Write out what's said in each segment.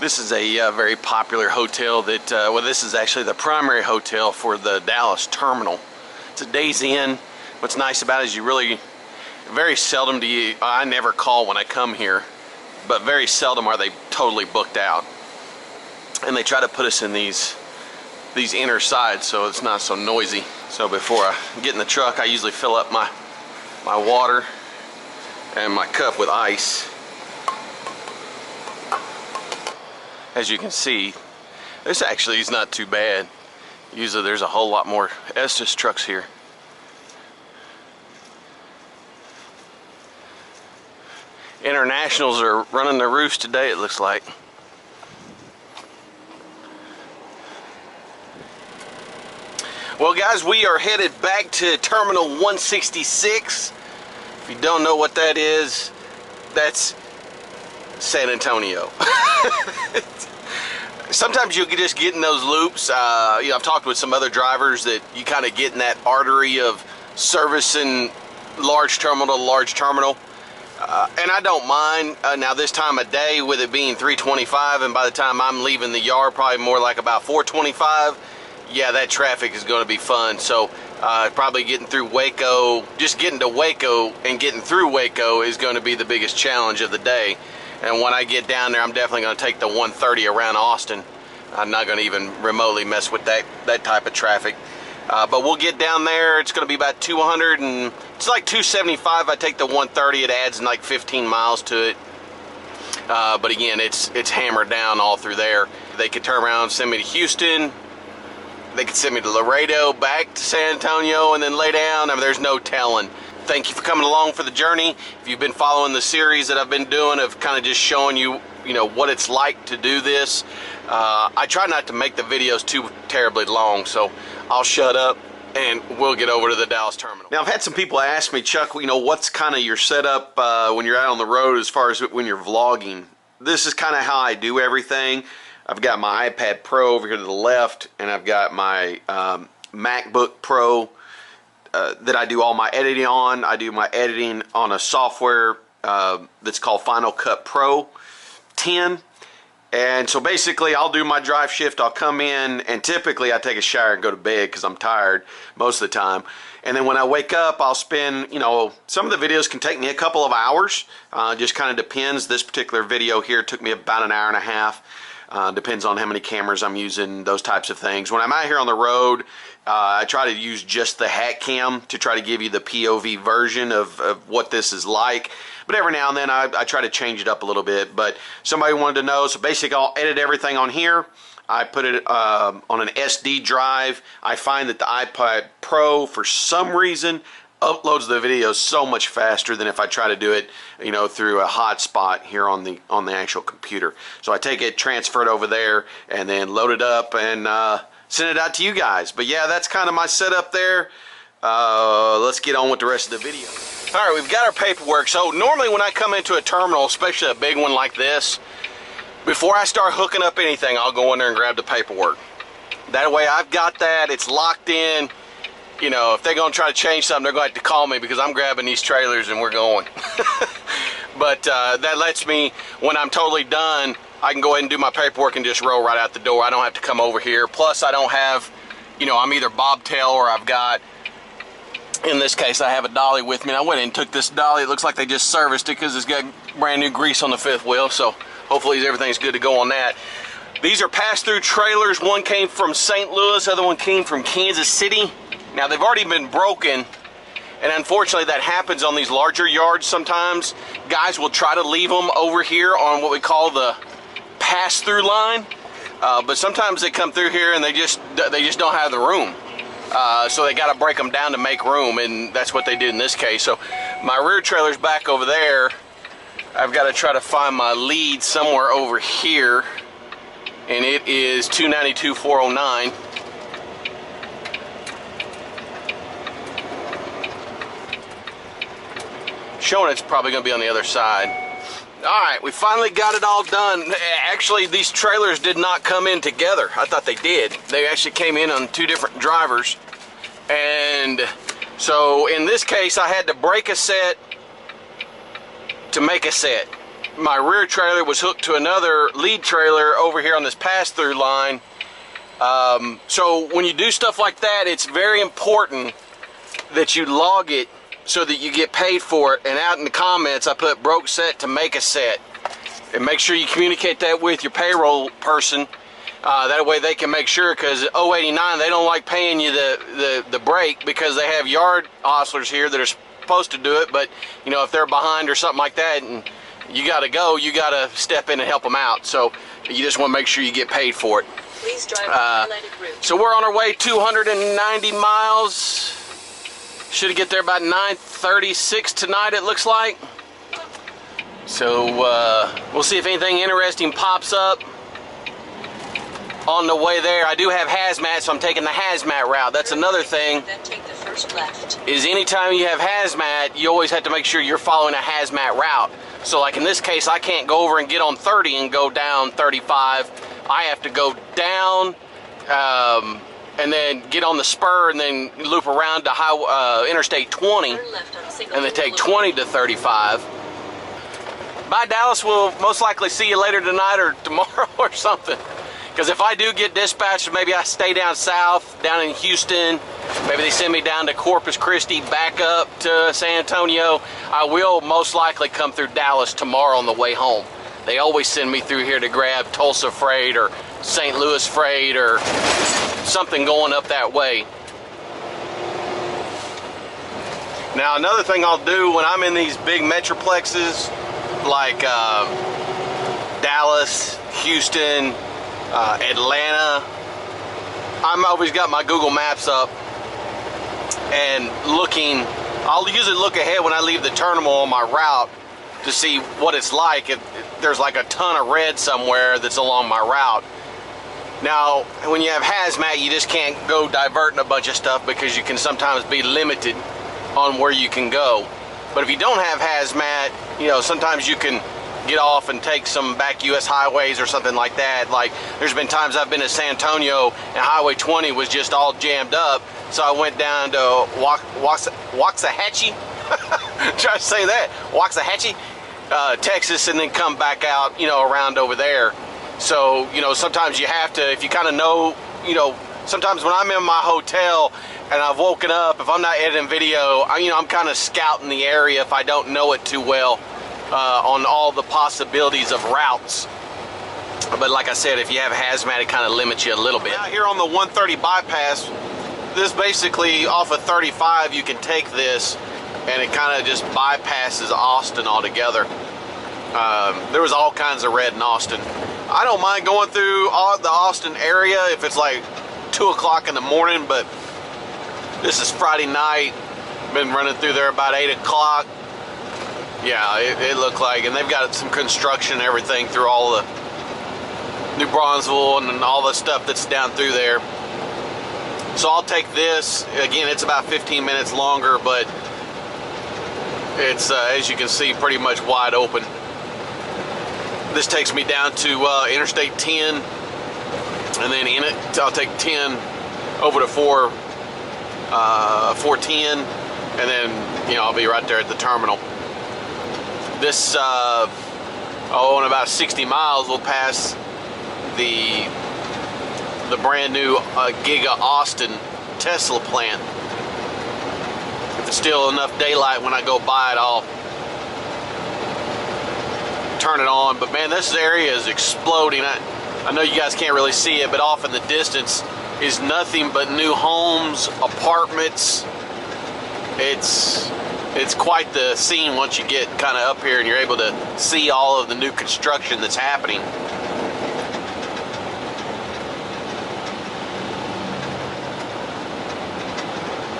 This is a very popular hotel that, well, this is actually the primary hotel for the Dallas terminal. It's a Days Inn. What's nice about it is you really, very seldom do you, I never call when I come here, but very seldom are they totally booked out. And they try to put us in these inner sides so it's not so noisy. So before I get in the truck, I usually fill up my water and my cup with ice. As you can see, this actually is not too bad. Usually there's a whole lot more Estes trucks here. Internationals are running their roofs today, it looks like. Well guys, we are headed back to Terminal 166. If you don't know what that is, that's San Antonio. Sometimes you can just get in those loops. You know, I've talked with some other drivers that you kind of get in that artery of servicing large terminal to large terminal. And I don't mind. Now this time of day with it being 3:25 and by the time I'm leaving the yard probably more like about 4:25, yeah, that traffic is going to be fun. So probably getting through Waco, just getting to Waco and getting through Waco is going to be the biggest challenge of the day. And when I get down there, I'm definitely going to take the 130 around Austin. I'm not going to even remotely mess with that type of traffic. But we'll get down there. It's going to be about 200 and it's like 275. I take the 130. It adds like 15 miles to it. But again, it's hammered down all through there. They could turn around and send me to Houston. They could send me to Laredo, back to San Antonio, and then lay down. I mean, there's no telling. Thank you for coming along for the journey. If you've been following the series that I've been doing of kind of just showing you, you know, what it's like to do this. I try not to make the videos too terribly long, so I'll shut up and we'll get over to the Dallas terminal. Now, I've had some people ask me, Chuck, you know, what's kind of your setup when you're out on the road as far as when you're vlogging? This is kind of how I do everything. I've got my iPad Pro over here to the left, and I've got my MacBook Pro that I do all my editing on. I do my editing on a software that's called Final Cut Pro 10. And so basically I'll do my drive shift, I'll come in, and typically I take a shower and go to bed because I'm tired most of the time. And then when I wake up, I'll spend, you know, some of the videos can take me a couple of hours. Just kind of depends. This particular video here took me about an hour and a half. Depends on how many cameras I'm using, those types of things. When I'm out here on the road, I try to use just the hat cam to try to give you the POV version of what this is like. But every now and then I try to change it up a little bit. But somebody wanted to know, so basically I'll edit everything on here. I put it on an SD drive. I find that the iPad Pro, for some reason, uploads the video so much faster than if I try to do it, you know, through a hotspot here on the actual computer. So I take it, transfer it over there, and then load it up and send it out to you guys. But yeah, that's kind of my setup there. Let's get on with the rest of the video. All right, we've got our paperwork. So normally when I come into a terminal, especially a big one like this, before I start hooking up anything, I'll go in there and grab the paperwork. That way I've got that, it's locked in. You know, if they're going to try to change something, they're going to have to call me because I'm grabbing these trailers and we're going. But that lets me, when I'm totally done, I can go ahead and do my paperwork and just roll right out the door. I don't have to come over here. Plus, I don't have, you know, I'm either bobtail or I've got, in this case, I have a dolly with me. And I went and took this dolly. It looks like they just serviced it because it's got brand new grease on the fifth wheel. So hopefully everything's good to go on that. These are pass-through trailers. One came from St. Louis, the other one came from Kansas City. Now they've already been broken, and unfortunately that happens on these larger yards sometimes. Guys will try to leave them over here on what we call the pass-through line, but sometimes they come through here and they just don't have the room. So they got to break them down to make room, and that's what they did in this case. So my rear trailer's back over there. I've got to try to find my lead somewhere over here, and it is 292,409. Showing it's probably going to be on the other side. Alright, we finally got it all done. Actually, these trailers did not come in together. I thought they did. They actually came in on two different drivers. And so in this case, I had to break a set to make a set. my rear trailer was hooked to another lead trailer over here on this pass-through line. So when you do stuff like that, it's very important that you log it so that you get paid for it. And out in the comments, I put broke set to make a set. And make sure you communicate that with your payroll person. That way they can make sure, because 089, they don't like paying you the break, because they have yard hostlers here that are supposed to do it. But, you know, if they're behind or something like that and you got to go, you got to step in and help them out. So you just want to make sure you get paid for it. Please drive the highlighted route. So we're on our way 290 miles. Should get there about 9:36 tonight, it looks like. So we'll see if anything interesting pops up on the way there. I do have hazmat, so I'm taking the hazmat route. That's another thing. Then take the first left. Is anytime you have hazmat, you always have to make sure you're following a hazmat route. So like in this case, I can't go over and get on 30 and go down 35. I have to go down and then get on the spur and then loop around to Interstate 20 and then take 20 to 35. Bye, Dallas. We'll most likely see you later tonight or tomorrow or something. Because if I do get dispatched, maybe I stay down south, down in Houston. Maybe they send me down to Corpus Christi, back up to San Antonio. I will most likely come through Dallas tomorrow on the way home. They always send me through here to grab Tulsa freight or St. Louis freight or something going up that way. Now, another thing I'll do when I'm in these big metroplexes like Dallas, Houston, Atlanta, I'm always got my Google Maps up and looking. I'll usually look ahead when I leave the terminal on my route to see what it's like. If there's like a ton of red somewhere that's along my route. Now, when you have hazmat, you just can't go diverting a bunch of stuff because you can sometimes be limited on where you can go. But if you don't have hazmat, you know, sometimes you can get off and take some back US highways or something like that. Like, there's been times I've been to San Antonio and Highway 20 was just all jammed up. So I went down to Waxahachie, try to say that, Waxahachie, Texas, and then come back out, you know, around over there. So, you know, sometimes you have to, if you kind of know, you know, sometimes when I'm in my hotel and I've woken up, if I'm not editing video, I'm kind of scouting the area if I don't know it too well on all the possibilities of routes. But like I said, if you have hazmat, it kind of limits you a little bit. Out here on the 130 bypass, this basically off of 35, you can take this and it kind of just bypasses Austin altogether. There was all kinds of red in Austin. I don't mind going through the Austin area if it's like 2 o'clock in the morning, but this is Friday night. Been running through there about 8 o'clock. Yeah, it looked like, and they've got some construction and everything through all the New Braunfels and all the stuff that's down through there. So I'll take this. Again, it's about 15 minutes longer, but it's, as you can see, pretty much wide open. This takes me down to Interstate 10, and then in it, I'll take 10 over to 410, and then, you know, I'll be right there at the terminal. This, in about 60 miles, we'll pass the brand new Giga Austin Tesla plant. If it's still enough daylight when I go by it, I'll turn it on. But man, this area is exploding. I know you guys can't really see it, but off in the distance is nothing but new homes, apartments. It's quite the scene once you get kind of up here and you're able to see all of the new construction that's happening.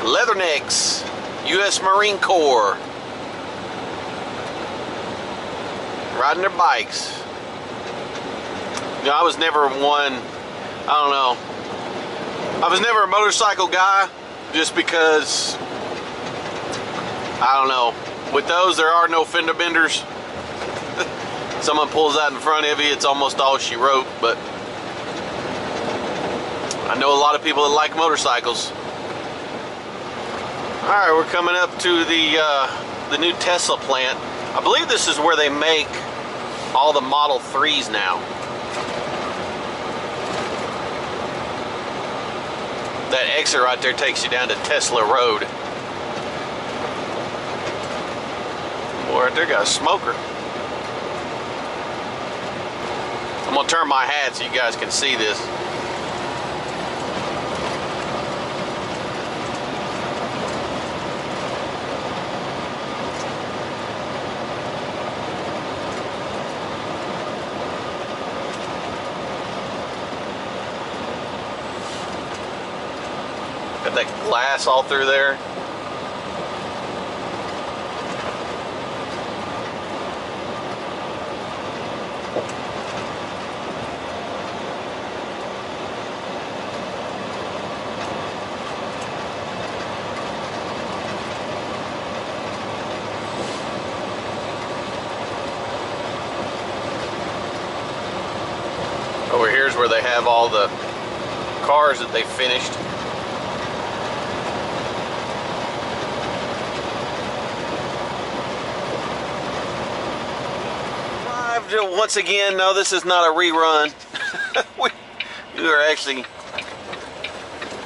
Leathernecks, U.S. Marine Corps, riding their bikes. You know, I was never one, I don't know, I was never a motorcycle guy, just because, I don't know, with those there are no fender benders. Someone pulls out in front of you, it's almost all she wrote. But I know a lot of people that like motorcycles. Alright, we're coming up to the new Tesla plant. I believe this is where they make all the Model 3s now. That exit right there takes you down to Tesla Road. Boy, right there got a smoker. I'm gonna turn my hat so you guys can see this. Got that glass all through there. Over here's where they have all the cars that they finished. Once again, no, this is not a rerun. we are actually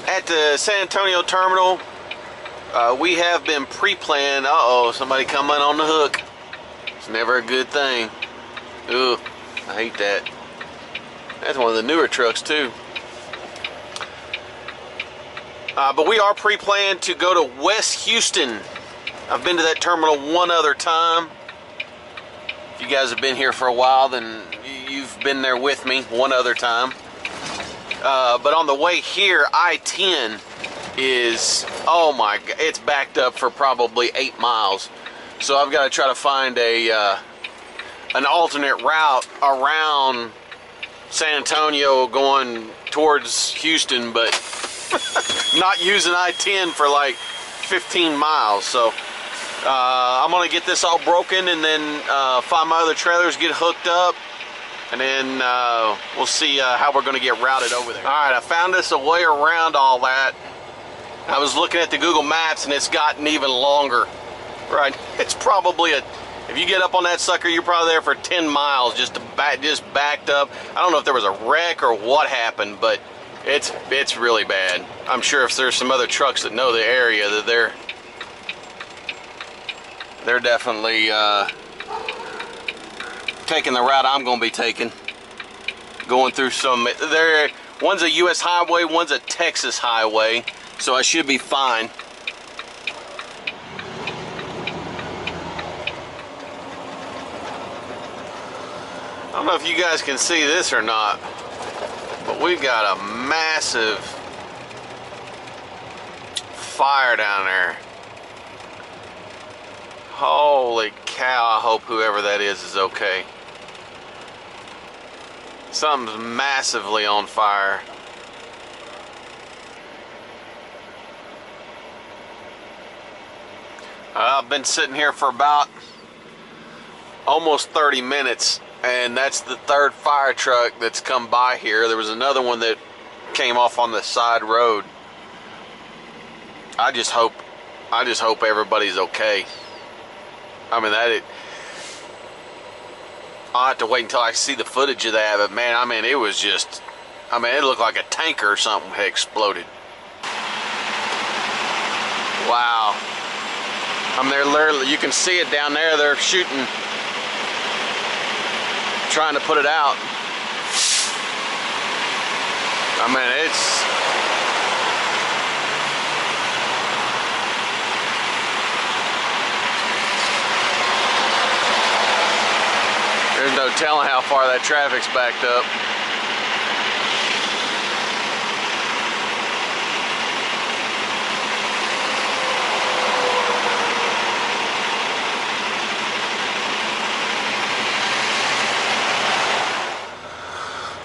at the San Antonio terminal. We have been pre-planned. Uh-oh, somebody coming on the hook. It's never a good thing. Ugh, I hate that. That's one of the newer trucks too. But we are pre-planned to go to West Houston. I've been to that terminal one other time. If you guys have been here for a while, then you've been there with me one other time. But on the way here, I-10 is, oh my God, it's backed up for probably 8 miles. So I've got to try to find an alternate route around San Antonio going towards Houston, but not using I-10 for like 15 miles. So I'm gonna get this all broken and then find my other trailers, get hooked up, and then we'll see how we're gonna get routed over there. All right, I found us a way around all that. I was looking at the Google Maps and it's gotten even longer. Right, it's probably if you get up on that sucker, you're probably there for 10 miles just backed up. I don't know if there was a wreck or what happened, but it's really bad. I'm sure if there's some other trucks that know the area, that they're definitely taking the route I'm going to be taking. Going through one's a U.S. highway, one's a Texas highway, so I should be fine. I don't know if you guys can see this or not, but we've got a massive fire down there. Holy cow, I hope whoever that is okay. Something's massively on fire. I've been sitting here for about almost 30 minutes, and that's the third fire truck that's come by here. There was another one that came off on the side road. I just hope everybody's okay. I mean, I'll have to wait until I see the footage of that, but man, I mean, it was just, I mean, it looked like a tanker or something had exploded. Wow. I mean, they're literally, you can see it down there, they're shooting, trying to put it out. I mean, there's no telling how far that traffic's backed up.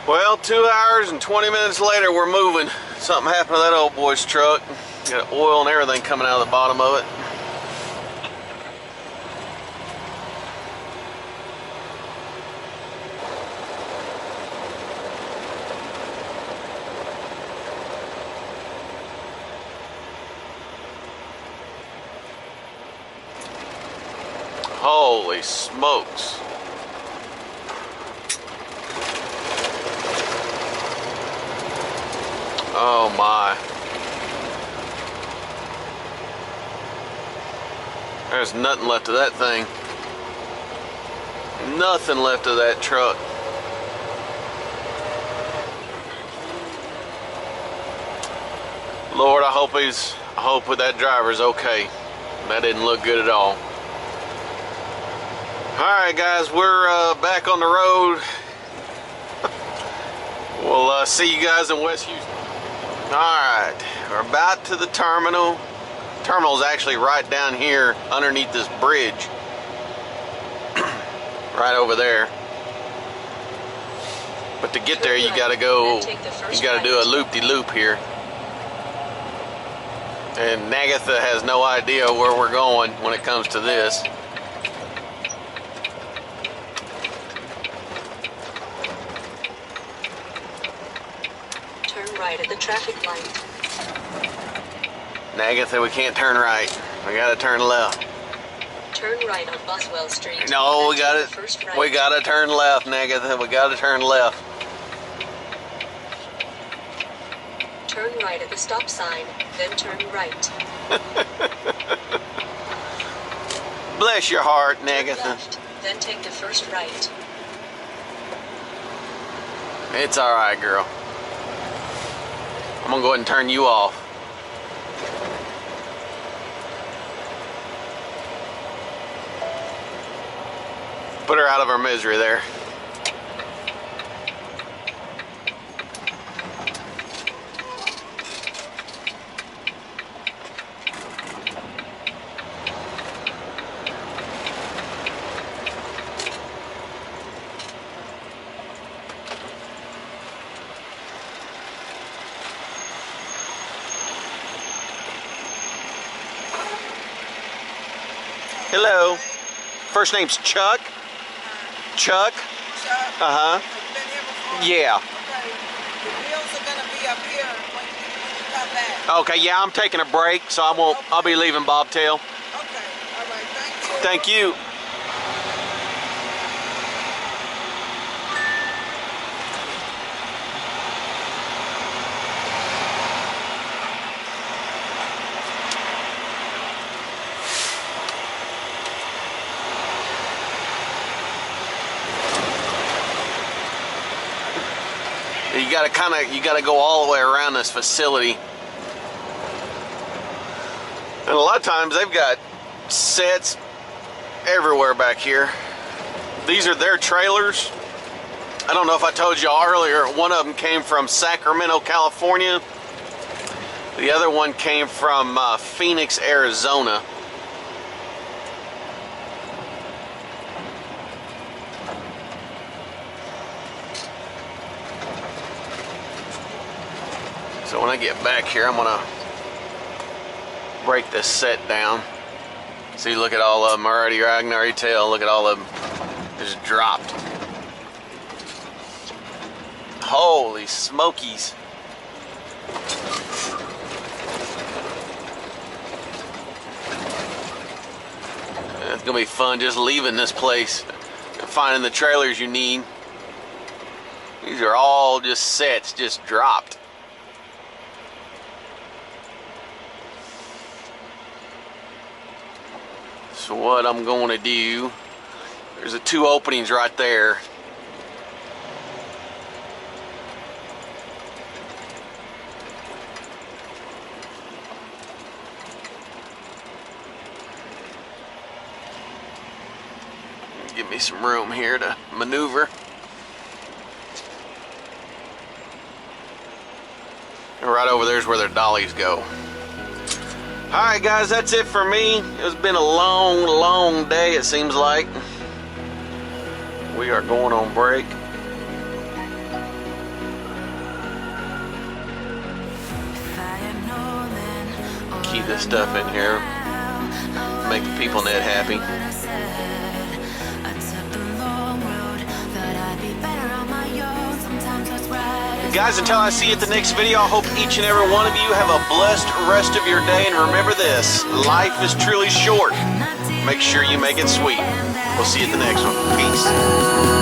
Well, 2 hours and 20 minutes later, we're moving. Something happened to that old boy's truck. Got oil and everything coming out of the bottom of it. Holy smokes. my. There's nothing left of that thing. Nothing left of that truck. Lord, I hope that driver's okay. That didn't look good at all. Alright guys, we're back on the road. We'll see you guys in West Houston. Alright, we're about to the terminal. Terminal's actually right down here underneath this bridge. Right over there. But to get there you gotta go, you gotta do a loop-de-loop here. And Nagatha has no idea where we're going when it comes to this. Turn right at the traffic light. Nagatha, we can't turn right. We gotta turn left. Turn right on Boswell Street. No, we gotta turn left, Nagatha. We gotta turn left. Turn right at the stop sign, then turn right. Bless your heart, Turn Nagatha. left, then take the first right. It's alright, girl. I'm gonna go ahead and turn you off. Put her out of her misery there. Hello. First name's Chuck. Chuck? Chuck? Uh-huh. Been here before? Yeah. Okay. The wheels are gonna be up here when you come back. Okay, yeah, I'm taking a break, so I'll be leaving Bobtail. Okay. All right. Thank you. Thank you. You gotta go all the way around this facility. And a lot of times they've got sets everywhere back here. These are their trailers. I don't know if I told y'all earlier, one of them came from Sacramento, California. The other one came from Phoenix, Arizona. So when I get back here, I'm gonna break this set down. See, look at all of them already. I can already tell. Look at all of them just dropped. Holy smokies! It's gonna be fun just leaving this place and finding the trailers you need. These are all just sets, just dropped. So what I'm going to do, there's the two openings right there. Give me some room here to maneuver. And right over there's where their dollies go. Alright guys, that's it for me. It's been a long day, it seems like. We are going on break. Keep this stuff in here. Make the people net happy. Guys, until I see you at the next video, I hope each and every one of you have a blessed rest of your day. And remember this, life is truly short. Make sure you make it sweet. We'll see you at the next one. Peace.